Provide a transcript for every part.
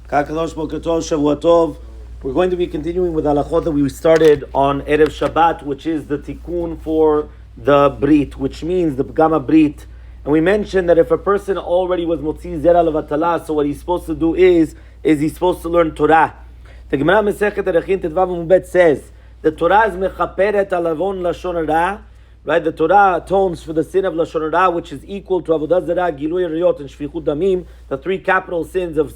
Kakadosh Boker Tov, Shavua Tov. We're going to be continuing with halachot that we started on Erev Shabbat, which is the tikkun for the brit, which means the Gama Brit. And we mentioned that if a person already was motzi zera levatala, so what he's supposed to do is he's supposed to learn Torah. The Gemara Masechet Erechim Tetvav Mubet says the Torah is mechaperet alavon lashon hara. Right, the Torah atones for the sin of lashon hara, which is equal to avodah zarah, gilui ariyot, and shfichut damim, the three capital sins of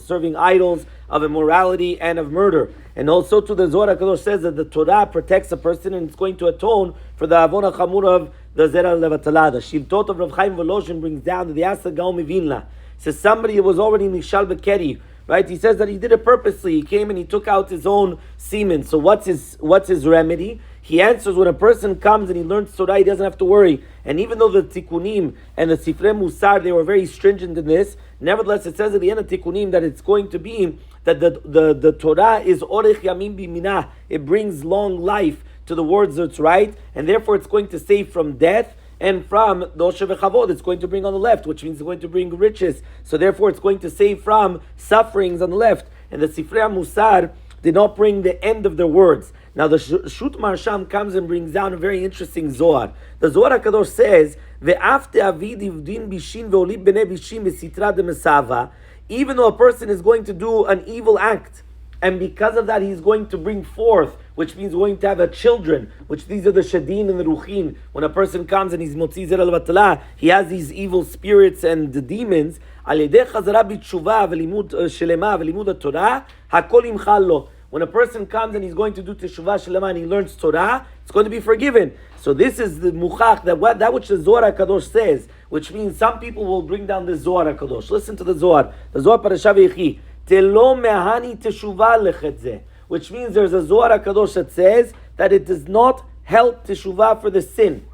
serving idols, of immorality, and of murder. And also to the Zohar HaKadosh says that the Torah protects a person and it's going to atone for the avon hachamur of the zera levatala. The Shivtot of Rav Chaim Volozhin brings down to the Asa Gaon Mivilna. Says somebody who was already nishal bekeri. Right, he says that he did it purposely. He came and he took out his own semen. So what's his remedy? He answers, when a person comes and he learns Torah, he doesn't have to worry. And even though the Tikkunim and the Sifrei Musar, they were very stringent in this, nevertheless it says at the end of Tikkunim that it's going to be that the Torah is Orech Yamim Biminah. It brings long life to the words that's right, and therefore it's going to save from death and from Dosha V'Chavod. It's going to bring on the left, which means it's going to bring riches. So therefore it's going to save from sufferings on the left. And the Sifrei Musar did not bring the end of their words. Now the Shut Marsham comes and brings down a very interesting Zohar. The Zohar HaKadosh says, "Ve'afte avid ivdin bishin ve'olib b'nei bishin b'sitra demesava." Even though a person is going to do an evil act, and because of that he's going to bring forth, which means going to have a children, which these are the shadin and the ruchin. When a person comes and he's motzi zera levatala, he has these evil spirits and the demons. Al yedei chazara b'tshuva ve'limud shelema ve'limud Torah, hakol imchal lo. When a person comes and he's going to do Teshuva Shalema and he learns Torah, it's going to be forgiven. So this is the muchach, that which the Zohar HaKadosh says, which means some people will bring down the Zohar HaKadosh. Listen to the Zohar. The Zohar Parasha V'yechi. Telo mehani teshuva lechetze. Which means there's a Zohar HaKadosh that says that it does not help Teshuvah for the sin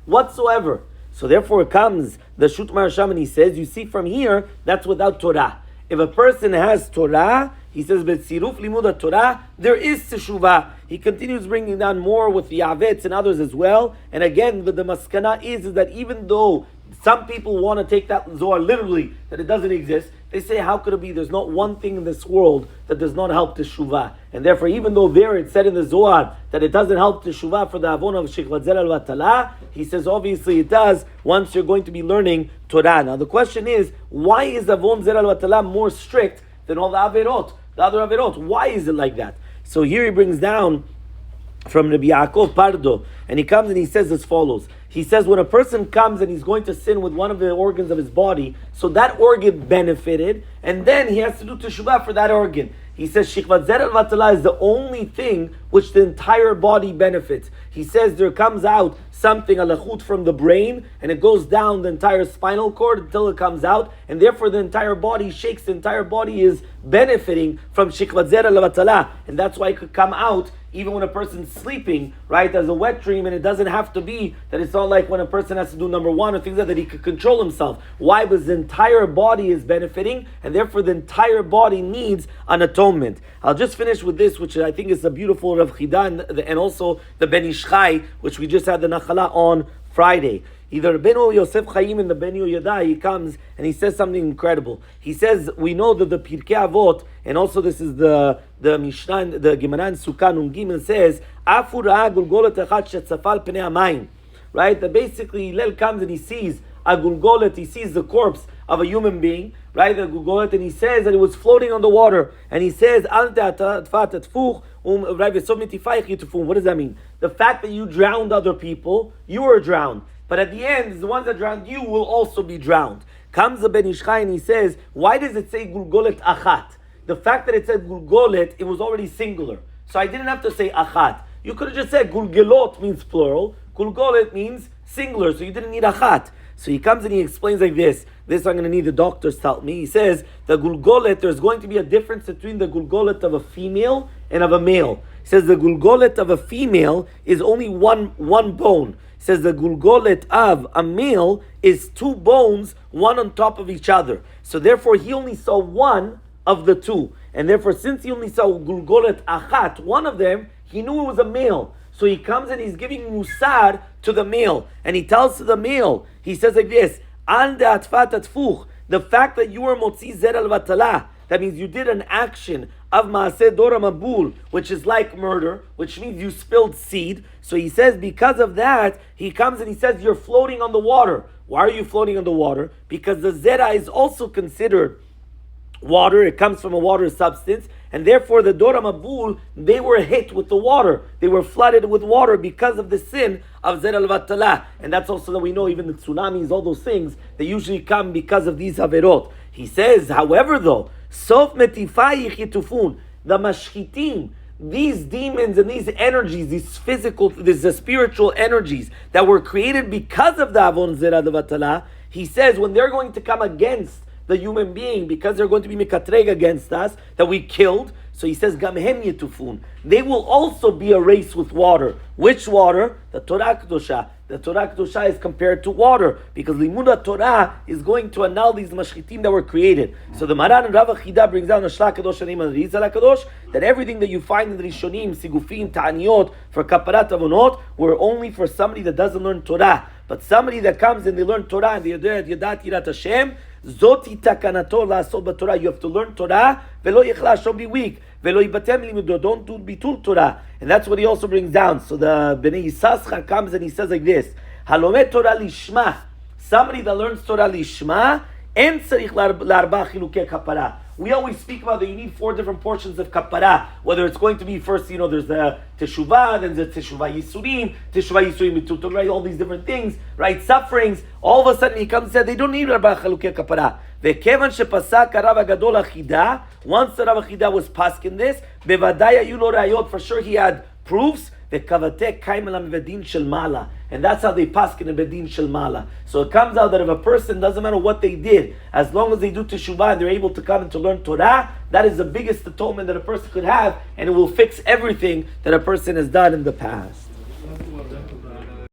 whatsoever. So therefore comes the Shut Marasham and he says, you see from here, that's without Torah. If a person has Torah, he says, "B'tziruf limud Torah," there is teshuvah. He continues bringing down more with the Yavetz and others as well. And again, the maskana is that even though some people want to take that Zohar literally, that it doesn't exist, they say, how could it be? There's not one thing in this world that does not help teshuvah. And therefore, even though there it said in the Zohar that it doesn't help teshuvah for the avon of shikvat zera levatala, he says obviously it does once you're going to be learning Torah. Now the question is, why is avon zera levatala more strict than all the averot? The other Averot, why is it like that? So here he brings down from Rabbi Yaakov Pardo, and he comes and he says as follows. He says when a person comes and he's going to sin with one of the organs of his body, so that organ benefited, and then he has to do teshuvah for that organ. He says shikvat zera levatala is the only thing which the entire body benefits. He says there comes out something, a lechut from the brain, and it goes down the entire spinal cord until it comes out, and therefore the entire body shakes, the entire body is benefiting from shikvat zera levatala, and that's why it could come out even when a person's sleeping, right, as a wet dream, and it doesn't have to be that it's not like when a person has to do number one or things like that he could control himself. Why? Because the entire body is benefiting, and therefore the entire body needs an atonement. I'll just finish with this, which I think is a beautiful Rav Chida, and also the Ben Ish Chai, which we just had the Nachala on Friday. Either Beno Yosef Chaim and the Ben Yehuda, he comes and he says something incredible. He says, we know that the Pirkei Avot, and also this is the Mishnah, the Gemara in Sukkah Nun Gimel says, Afu ra'a gulgolet echad shetzafal pnei hamayim. Right? That basically Hillel comes and he sees a gulgolet, he sees the corpse of a human being, right? The gulgolet, and he says that it was floating on the water. And he says, Al te'atfat atfuch, what does that mean? The fact that you drowned other people, you were drowned. But at the end, the ones that drowned you will also be drowned. Comes the Ben Ish Chai and he says, why does it say gulgolet achat? The fact that it said gulgolet, it was already singular. So I didn't have to say achat. You could have just said gulgelot means plural, gulgolet means singular, so you didn't need achat. So he comes and he explains like this. This I'm going to need the doctors to help me. He says, the gulgolet, there's going to be a difference between the gulgolet of a female and of a male. He says the gulgolet of a female is only one bone. He says the gulgolet of a male is two bones, one on top of each other. So therefore he only saw one of the two. And therefore since he only saw gulgolet achat, one of them, he knew it was a male. So he comes and he's giving musar to the male. And he tells to the male, he says like this, Al de'atfat atfuch, the fact that you were motzi zera levatala, That means you did an action of Maaseh Dora Mabul, which is like murder, which means you spilled seed. So he says because of that, he comes and he says you're floating on the water. Why are you floating on the water? Because the Zera is also considered water. It comes from a water substance, and therefore the Dora Mabul, they were hit with the water. They were flooded with water because of the sin of Zer al-Vatala. And that's also that we know even the tsunamis, all those things, they usually come because of these Averot. He says, however though, Sof metifai yichitufun, the mashchitim, these demons and these energies, these physical, these spiritual energies that were created because of the Avon Zer al-Vatala, he says when they're going to come against the human being, because they're going to be mekatreg against us, that we killed. So he says, Gamhem yetufun. They will also be erased with water. Which water? The Torah Kedosha. The Torah Kedosha is compared to water, because Limuda Torah is going to annul these mashchitim that were created. So the Maran and Rav Achida brings down the Shla Kadosh and Rizal Kadosh, that everything that you find in the Rishonim, Sigufim, Ta'aniyot, for Kaparat Avonot, were only for somebody that doesn't learn Torah. But somebody that comes and they learn Torah, and they Yadat Yirat Hashem, Zoti takanato la'asot b'Torah. You have to learn Torah. Velo yichla, don't be weak. Velo yibatem limudo, don't do bitul Torah. And that's what he also brings down. So the Bnei Yissaschar comes and he says like this: Halomet Torah lishma. Somebody that learns Torah lishma, en tzarich l'arba chilukei kapara. We always speak about that you need 4 different portions of kapara. Whether it's going to be first, there's the Teshuva, then the Teshuva Yisurim, right? All these different things, right? Sufferings. All of a sudden he comes and says they don't need Rabba Chalukei Kapara. Ve'kevan shepasak Rav Gadol Achida. Once the Rav Achida was pasking this, bevadai ayu lo rayot. For sure he had proofs. Ve'kavatek kaim elam vedin shel mala. And that's how they paskin in bedin shel mala. So it comes out that if a person, doesn't matter what they did, as long as they do teshuvah and they're able to come and to learn Torah, that is the biggest atonement that a person could have, and it will fix everything that a person has done in the past.